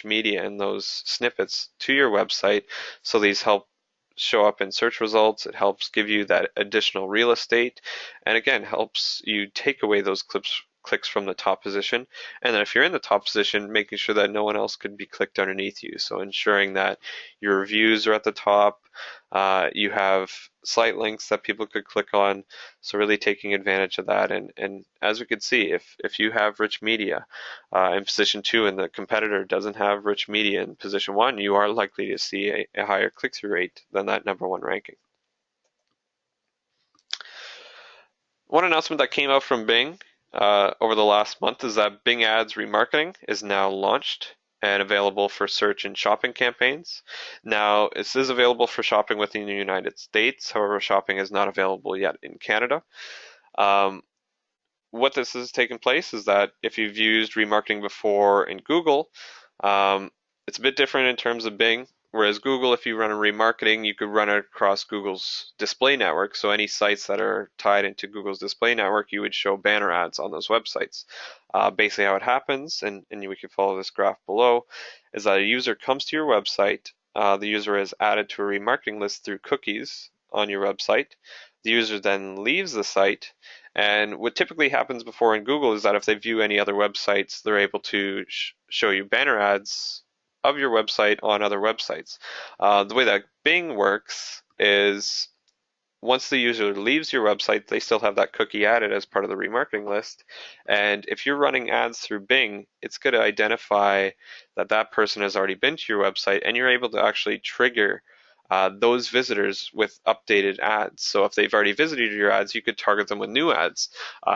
media and those snippets to your website, so these help show up in search results. It helps give you that additional real estate, and again helps you take away those clicks from the top position. And then if you're in the top position, making sure that no one else could be clicked underneath you. So ensuring that your reviews are at the top, you have site links that people could click on. So really taking advantage of that. And as we can see, if you have rich media in position 2 and the competitor doesn't have rich media in position 1, you are likely to see a higher click-through rate than that number 1 ranking. One announcement that came out from Bing over the last month is that Bing Ads remarketing is now launched and available for search and shopping campaigns. Now, this is available for shopping within the United States. However, shopping is not available yet in Canada. What this has taken place is that if you've used remarketing before in Google, it's a bit different in terms of Bing. Whereas Google, if you run a remarketing, you could run it across Google's display network. So any sites that are tied into Google's display network, you would show banner ads on those websites. Basically how it happens, and we can follow this graph below, is that a user comes to your website. The user is added to a remarketing list through cookies on your website. The user then leaves the site. And what typically happens before in Google is that if they view any other websites, they're able to show you banner ads of your website on other websites. The way that Bing works is once the user leaves your website, they still have that cookie added as part of the remarketing list. And if you're running ads through Bing, it's going to identify that that person has already been to your website, and you're able to actually trigger those visitors with updated ads. So if they've already visited your ads, you could target them with new ads,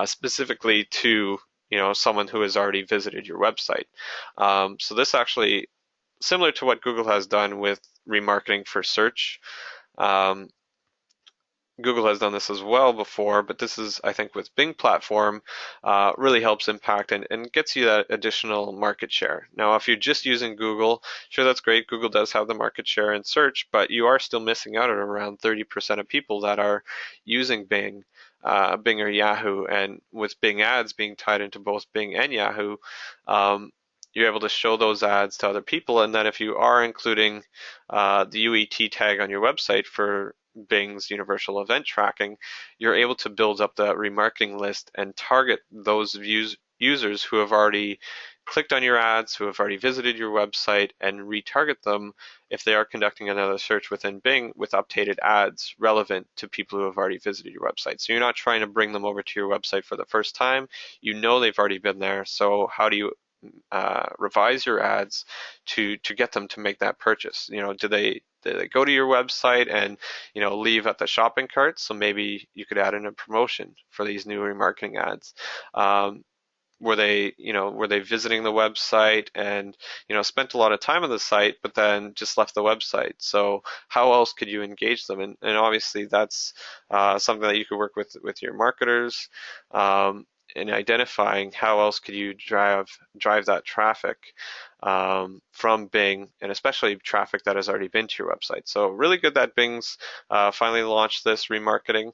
specifically to someone who has already visited your website. So this actually similar to what Google has done with remarketing for search. Um, Google has done this as well before, but this is, I think, with Bing platform, really helps impact and gets you that additional market share. Now, if you're just using Google, sure, that's great. Google does have the market share in search, but you are still missing out at around 30% of people that are using Bing. Bing or Yahoo, and with Bing ads being tied into both Bing and Yahoo, um, you're able to show those ads to other people. And then if you are including the UET tag on your website for Bing's universal event tracking, you're able to build up that remarketing list and target those users who have already clicked on your ads, who have already visited your website, and retarget them if they are conducting another search within Bing with updated ads relevant to people who have already visited your website. So you're not trying to bring them over to your website for the first time. You know they've already been there. So how do you revise your ads to get them to make that purchase? Do they go to your website and leave at the shopping cart? So maybe you could add in a promotion for these new remarketing ads. Were they visiting the website and spent a lot of time on the site, but then just left the website? So how else could you engage them? And obviously that's something that you could work with your marketers. In identifying how else could you drive that traffic from Bing, and especially traffic that has already been to your website. So really good that Bing's finally launched this remarketing.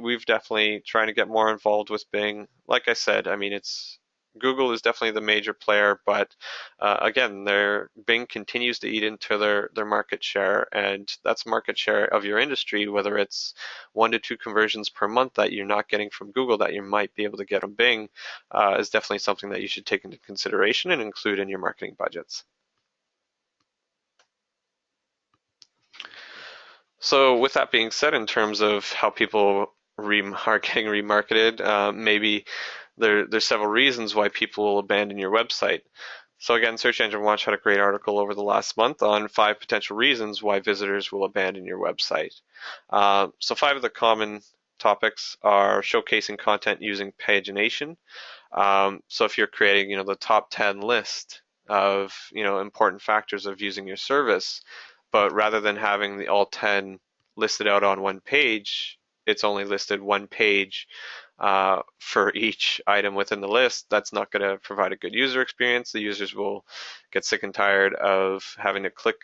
We've definitely trying to get more involved with Bing. Like I said, I mean, Google is definitely the major player, but again, Bing continues to eat into their market share, and that's market share of your industry, whether it's 1 to 2 conversions per month that you're not getting from Google that you might be able to get on Bing, is definitely something that you should take into consideration and include in your marketing budgets. So with that being said, in terms of how people are getting remarketed, maybe there's several reasons why people will abandon your website. So again, Search Engine Watch had a great article over the last month on 5 potential reasons why visitors will abandon your website. So 5 of the common topics are showcasing content using pagination. So if you're creating, the top 10 list of, important factors of using your service, but rather than having the all 10 listed out on one page, it's only listed one page for each item within the list. That's not going to provide a good user experience. The users will get sick and tired of having to click,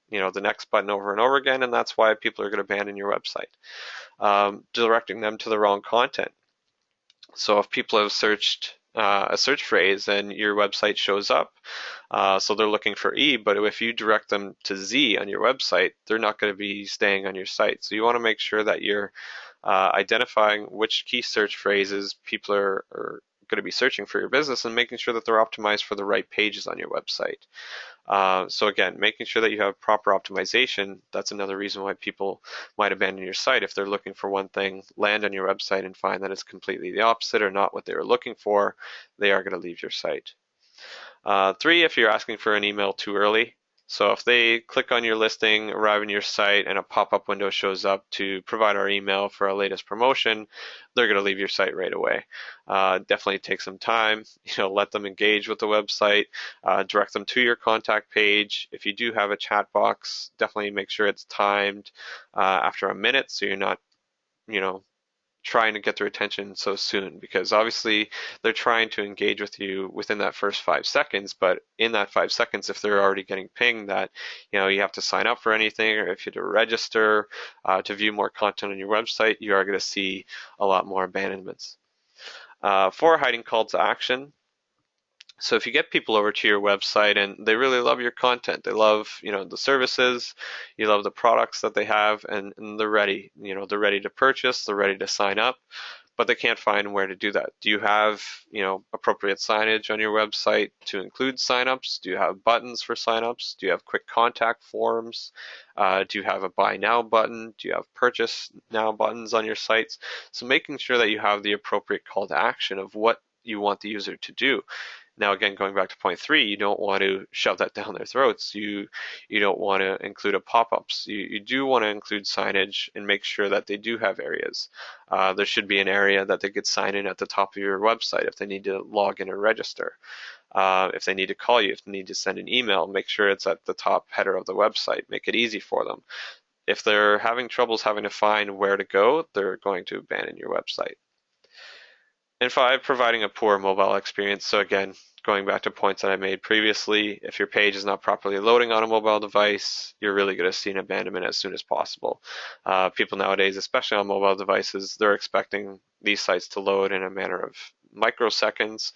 the next button over and over again, and that's why people are going to abandon your website. Directing them to the wrong content. So if people have searched a search phrase and your website shows up, so they're looking for E, but if you direct them to Z on your website, they're not going to be staying on your site. So you want to make sure that you're identifying which key search phrases people are going to be searching for your business and making sure that they're optimized for the right pages on your website. So again, making sure that you have proper optimization, that's another reason why people might abandon your site. If they're looking for one thing, land on your website and find that it's completely the opposite or not what they were looking for, they are going to leave your site. 3, if you're asking for an email too early. So if they click on your listing, arrive on your site, and a pop-up window shows up to provide our email for our latest promotion, they're going to leave your site right away. Definitely take some time, let them engage with the website, direct them to your contact page. If you do have a chat box, definitely make sure it's timed after a minute so you're not, trying to get their attention so soon, because obviously they're trying to engage with you within that first 5 seconds, but in that 5 seconds, if they're already getting pinged that, you have to sign up for anything, or if you to register to view more content on your website, you are going to see a lot more abandonments. For hiding call to action, so if you get people over to your website and they really love your content, they love, the services, you love the products that they have, and they're ready, they're ready to purchase, they're ready to sign up, but they can't find where to do that. Do you have, appropriate signage on your website to include signups? Do you have buttons for signups? Do you have quick contact forms? Do you have a buy now button? Do you have purchase now buttons on your sites? So making sure that you have the appropriate call to action of what you want the user to do. Now, again, going back to point 3, you don't want to shove that down their throats. You don't want to include a pop-ups. You do want to include signage and make sure that they do have areas. There should be an area that they could sign in at the top of your website if they need to log in or register. If they need to call you, if they need to send an email, make sure it's at the top header of the website. Make it easy for them. If they're having troubles having to find where to go, they're going to abandon your website. And 5, providing a poor mobile experience. So again, going back to points that I made previously, if your page is not properly loading on a mobile device, you're really going to see an abandonment as soon as possible. People nowadays, especially on mobile devices, they're expecting these sites to load in a manner of microseconds.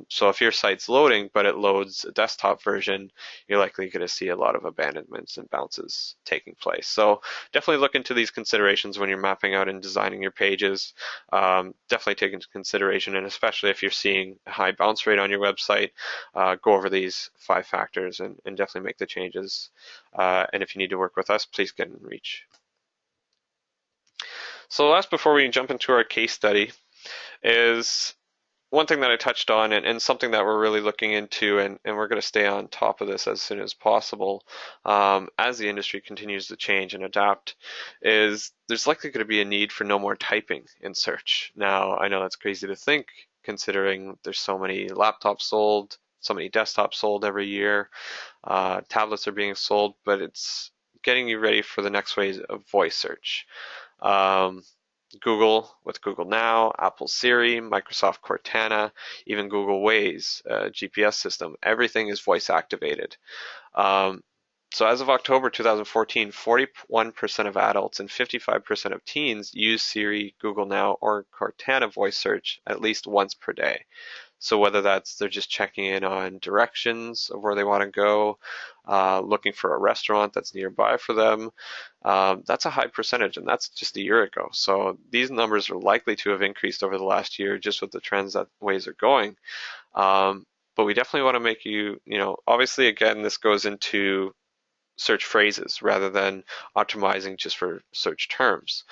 So if your site's loading, but it loads a desktop version, you're likely going to see a lot of abandonments and bounces taking place. So definitely look into these considerations when you're mapping out and designing your pages. Definitely take into consideration, and especially if you're seeing a high bounce rate on your website, go over these 5 factors and definitely make the changes. And if you need to work with us, please get in reach. So last, before we jump into our case study, is one thing that I touched on, and something that we're really looking into, and we're going to stay on top of this as soon as possible as the industry continues to change and adapt, is there's likely going to be a need for no more typing in search. Now, I know that's crazy to think, considering there's so many laptops sold, so many desktops sold every year, tablets are being sold, but it's getting you ready for the next wave of voice search. Google with Google Now, Apple Siri, Microsoft Cortana, even Google Waze, GPS system, everything is voice activated. So as of October 2014, 41% of adults and 55% of teens use Siri, Google Now, or Cortana voice search at least once per day. So whether that's they're just checking in on directions of where they want to go, looking for a restaurant that's nearby for them, that's a high percentage, and that's just a year ago. So these numbers are likely to have increased over the last year just with the trends that ways are going. But we definitely want to make you, obviously, again, this goes into search phrases rather than optimizing just for search terms.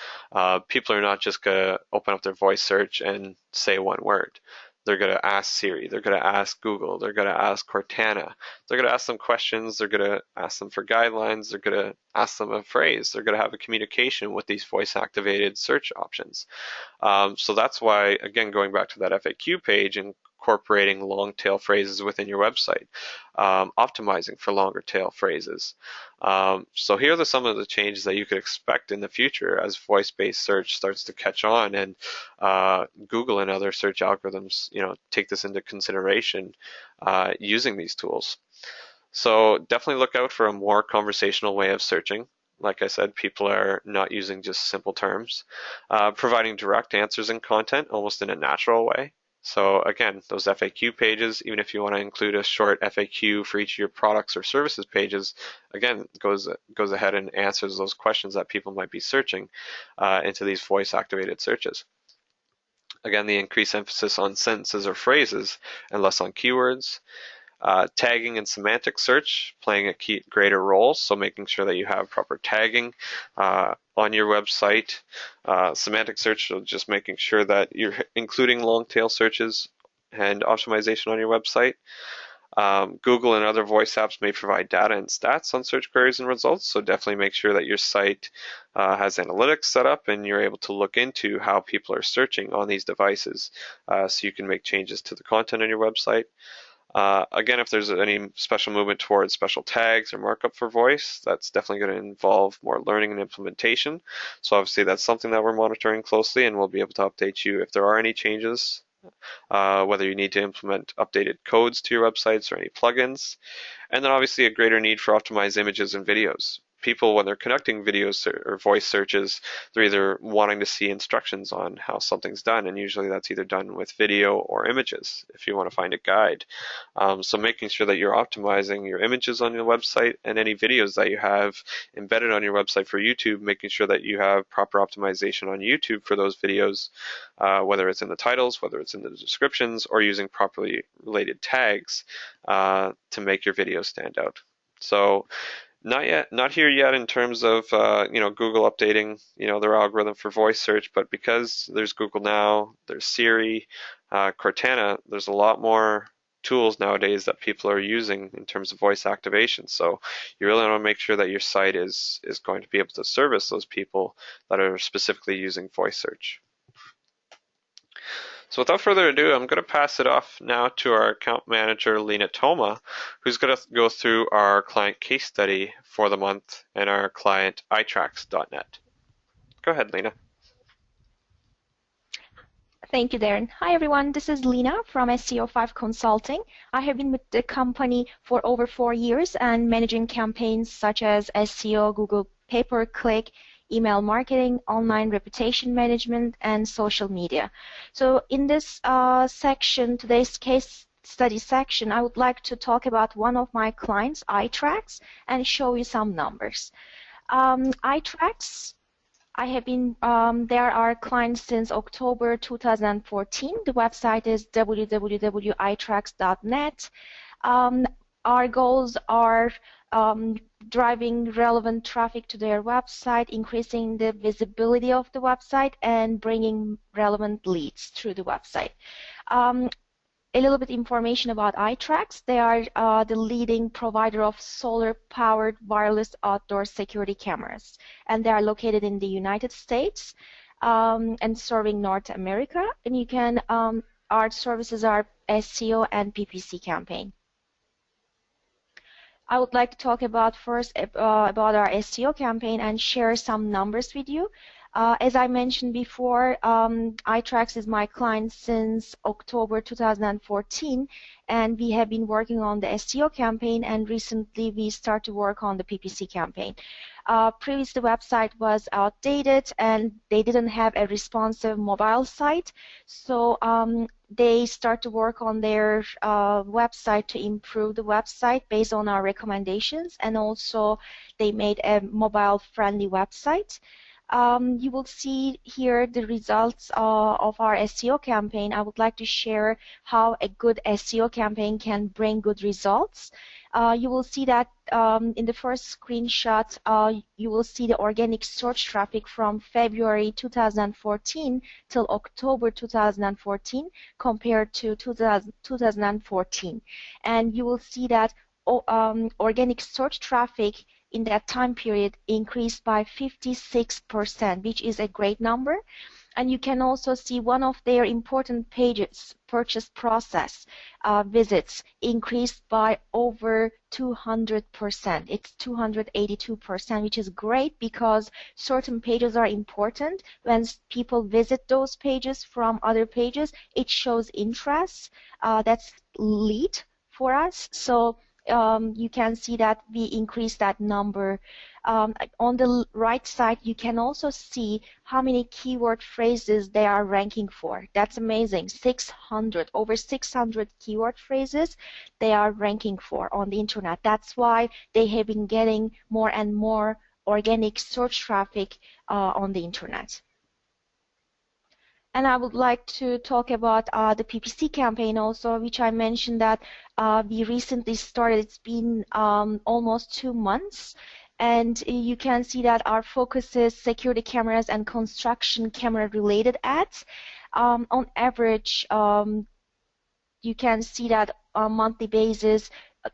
People are not just going to open up their voice search and say one word. They're going to ask Siri, they're going to ask Google, they're going to ask Cortana, they're going to ask them questions, they're going to ask them for guidelines, they're going to ask them a phrase, they're going to have a communication with these voice activated search options. So that's why, again, going back to that FAQ page and incorporating long tail phrases within your website, optimizing for longer tail phrases. So here are some of the changes that you could expect in the future as voice-based search starts to catch on, and Google and other search algorithms, take this into consideration using these tools. So definitely look out for a more conversational way of searching. Like I said, people are not using just simple terms. Providing direct answers and content almost in a natural way. So again, those FAQ pages, even if you want to include a short FAQ for each of your products or services pages, again, goes ahead and answers those questions that people might be searching into these voice-activated searches. Again, the increased emphasis on sentences or phrases and less on keywords. Tagging and semantic search playing a greater role, so making sure that you have proper tagging on your website. Semantic search, so just making sure that you're including long tail searches and optimization on your website. Google and other voice apps may provide data and stats on search queries and results, so definitely make sure that your site has analytics set up and you're able to look into how people are searching on these devices so you can make changes to the content on your website. Again, if there's any special movement towards special tags or markup for voice, that's definitely going to involve more learning and implementation. So obviously that's something that we're monitoring closely, and we'll be able to update you if there are any changes, whether you need to implement updated codes to your websites or any plugins. And then obviously a greater need for optimized images and videos. People, when they're conducting videos or voice searches, they're either wanting to see instructions on how something's done, and usually that's either done with video or images if you want to find a guide. So making sure that you're optimizing your images on your website and any videos that you have embedded on your website for YouTube, making sure that you have proper optimization on YouTube for those videos, whether it's in the titles, whether it's in the descriptions, or using properly related tags to make your videos stand out. So not here yet in terms of Google updating their algorithm for voice search, but because there's Google Now, there's Siri, Cortana, there's a lot more tools nowadays that people are using in terms of voice activation. So you really want to make sure that your site is going to be able to service those people that are specifically using voice search. So without further ado, I'm going to pass it off now to our account manager, Lena Toma, who's going to go through our client case study for the month and our client iTracks.net. Go ahead, Lena. Thank you, Darren. Hi, everyone. This is Lena from SEO5 Consulting. I have been with the company for over 4 years and managing campaigns such as SEO, Google pay-per-click, email marketing, online reputation management, and social media. So in this section, today's case study section, I would like to talk about one of my clients, iTracks, and show you some numbers. iTracks, I have been there our client since October 2014. The website is www.itracks.net. Our goals are driving relevant traffic to their website, increasing the visibility of the website, and bringing relevant leads through the website. A little bit information about iTracks. They are the leading provider of solar-powered wireless outdoor security cameras, and they are located in the United States and serving North America. And you can our services are SEO and PPC campaign. I would like to talk about first about our SEO campaign and share some numbers with you. As I mentioned before, iTracks is my client since October 2014, and we have been working on the SEO campaign, and recently we started to work on the PPC campaign. Previously, the website was outdated and they didn't have a responsive mobile site, so they start to work on their website to improve the website based on our recommendations, and also they made a mobile-friendly website. You will see here the results of our SEO campaign. I would like to share how a good SEO campaign can bring good results. You will see that in the first screenshot, you will see the organic search traffic from February 2014 till October 2014 compared to 2014. And you will see that organic search traffic in that time period increased by 56%, which is a great number. And you can also see one of their important pages, purchase process visits, increased by over 200%. It's 282%, which is great because certain pages are important. When people visit those pages from other pages, it shows interest. That's lead for us. So you can see that we increased that number. On the right side, you can also see how many keyword phrases they are ranking for. That's amazing. 600, over 600 keyword phrases they are ranking for on the internet. That's why they have been getting more and more organic search traffic on the internet. And I would like to talk about the PPC campaign also, which I mentioned that we recently started. It's been almost 2 months. And you can see that our focus is security cameras and construction camera related ads. On average, you can see that on a monthly basis,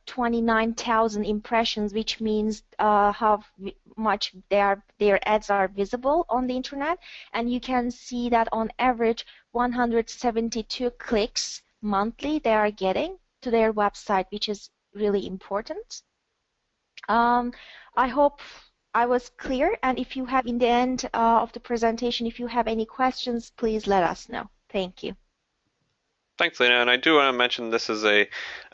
29,000 impressions, which means how much their ads are visible on the internet. And you can see that on average 172 clicks monthly they are getting to their website, which is really important. I hope I was clear, and if you have, in the end of the presentation, if you have any questions, please let us know. Thank you. Thanks, Lena. And I do want to mention this is a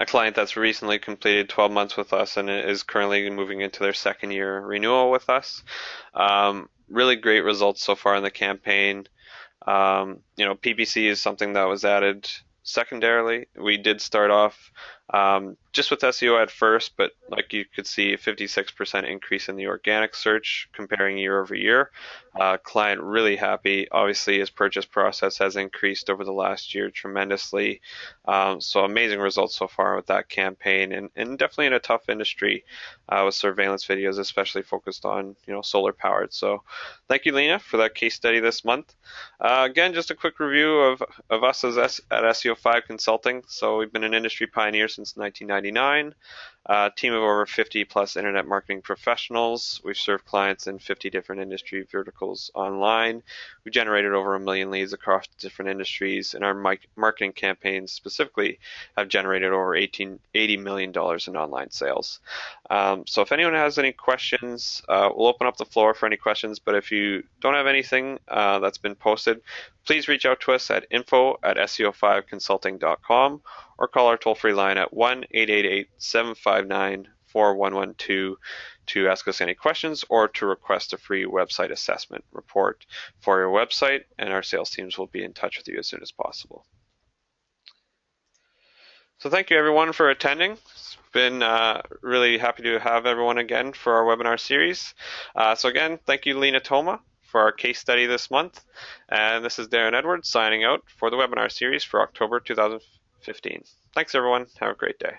client that's recently completed 12 months with us and is currently moving into their second year renewal with us. Really great results so far in the campaign. PPC is something that was added secondarily. We did start off just with SEO at first, but like you could see, a 56% increase in the organic search comparing year over year. Client really happy. Obviously, his purchase process has increased over the last year tremendously. So amazing results so far with that campaign, and definitely in a tough industry with surveillance videos, especially focused on solar powered. So thank you, Lena, for that case study this month. Again, just a quick review of us at SEO5 Consulting. So we've been an industry pioneer since 1999. Team of over 50 plus internet marketing professionals. We've served clients in 50 different industry verticals online. We generated over 1 million leads across different industries, and our marketing campaigns specifically have generated over $80 million in online sales. So if anyone has any questions, we'll open up the floor for any questions, but if you don't have anything that's been posted, please reach out to us at info@seo5consulting.com or call our toll-free line at 1-888-759-4112 to ask us any questions or to request a free website assessment report for your website, and our sales teams will be in touch with you as soon as possible. So thank you everyone for attending. It's been really happy to have everyone again for our webinar series. So again, thank you Lena Toma for our case study this month. And this is Darren Edwards signing out for the webinar series for October 2015. Thanks everyone. Have a great day.